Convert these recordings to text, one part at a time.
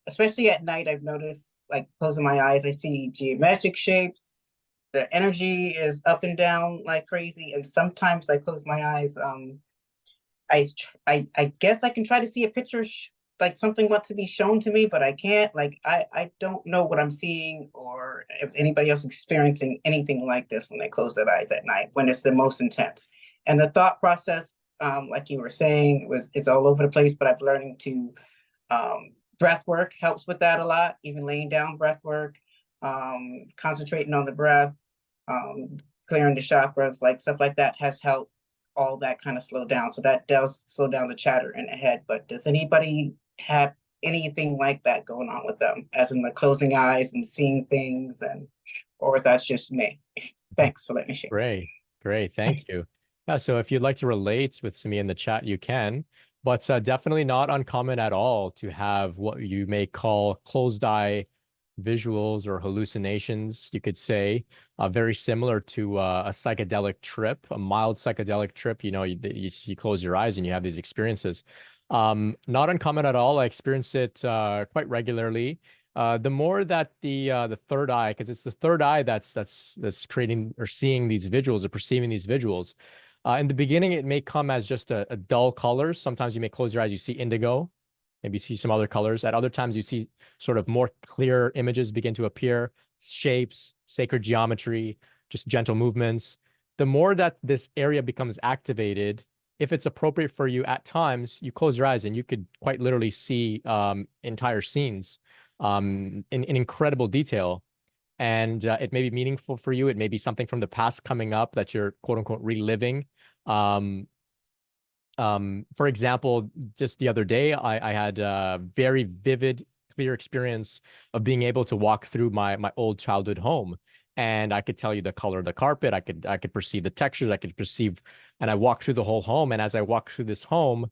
especially at night, I've noticed, like closing my eyes, I see geometric shapes. The energy is up and down like crazy, and sometimes I close my eyes. I guess I can try to see a picture, like something wants to be shown to me, but I can't. Like I don't know what I'm seeing, or if anybody else experiencing anything like this when they close their eyes at night when it's the most intense. And the thought process, like you were saying, was is all over the place. But I'm learning to breath work helps with that a lot. Even laying down breath work, concentrating on the breath, clearing the chakras, like stuff like that has helped all that kind of slow down. So that does slow down the chatter in the head. But does anybody have anything like that going on with them, as in the closing eyes and seeing things, and or that's just me? Thanks for letting me share. Great, great. Thank you. Yeah, so if you'd like to relate with me in the chat, you can, but definitely not uncommon at all to have what you may call closed eye visuals or hallucinations, you could say, very similar to a psychedelic trip, a mild psychedelic trip. You know, you close your eyes and you have these experiences. Not uncommon at all. I experience it quite regularly. The more that the third eye, because it's the third eye that's creating or seeing these visuals or perceiving these visuals. In the beginning, it may come as just a dull colors. Sometimes you may close your eyes, you see indigo, maybe you see some other colors. At other times, you see sort of more clear images begin to appear, shapes, sacred geometry, just gentle movements. The more that this area becomes activated, if it's appropriate for you, at times you close your eyes and you could quite literally see entire scenes in incredible detail. And it may be meaningful for you. It may be something from the past coming up that you're quote unquote reliving. Um, for example, just the other day, I had a very vivid, clear experience of being able to walk through my old childhood home. And I could tell you the color of the carpet. I could perceive the textures. I could perceive, and I walked through the whole home. And as I walked through this home,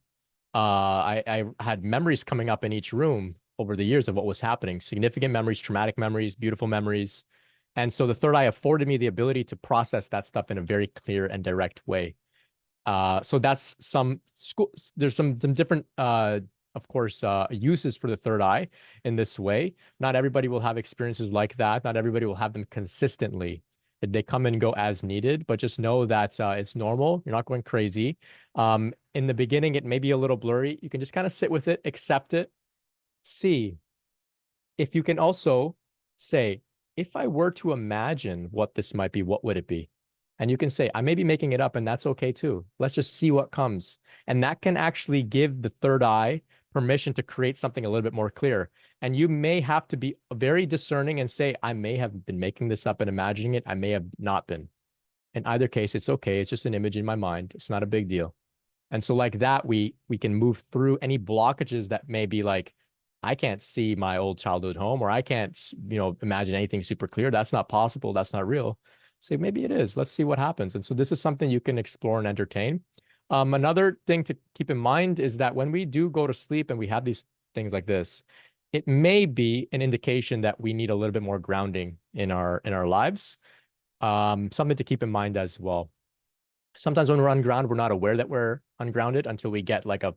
I had memories coming up in each room over the years of what was happening, significant memories, traumatic memories, beautiful memories. And so the third eye afforded me the ability to process that stuff in a very clear and direct way. So that's some school. There's some different, of course, uses for the third eye in this way. Not everybody will have experiences like that. Not everybody will have them consistently. They come and go as needed, but just know that it's normal. You're not going crazy. In the beginning, it may be a little blurry. You can just kind of sit with it, accept it, see. If you can also say, if I were to imagine what this might be, what would it be? And you can say, I may be making it up, and that's okay too. Let's just see what comes. And that can actually give the third eye permission to create something a little bit more clear. And you may have to be very discerning and say, I may have been making this up and imagining it. I may have not been. In either case, it's okay. It's just an image in my mind. It's not a big deal. And so like that, we can move through any blockages that may be like, I can't see my old childhood home, or I can't, imagine anything super clear. That's not possible. That's not real. Say, maybe it is. Let's see what happens. And so this is something you can explore and entertain. Another thing to keep in mind is that when we do go to sleep and we have these things like this, it may be an indication that we need a little bit more grounding in our lives. Something to keep in mind as well. Sometimes when we're ungrounded, we're not aware that we're ungrounded until we get like a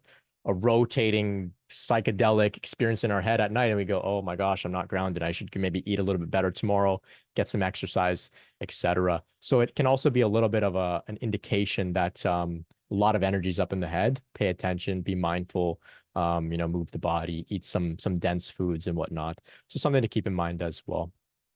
rotating psychedelic experience in our head at night, and we go, oh my gosh, I'm not grounded. I should maybe eat a little bit better tomorrow, get some exercise, etc. So it can also be a little bit of an indication that a lot of energy's up in the head. Pay attention, be mindful, move the body, eat some dense foods and whatnot. So something to keep in mind as well.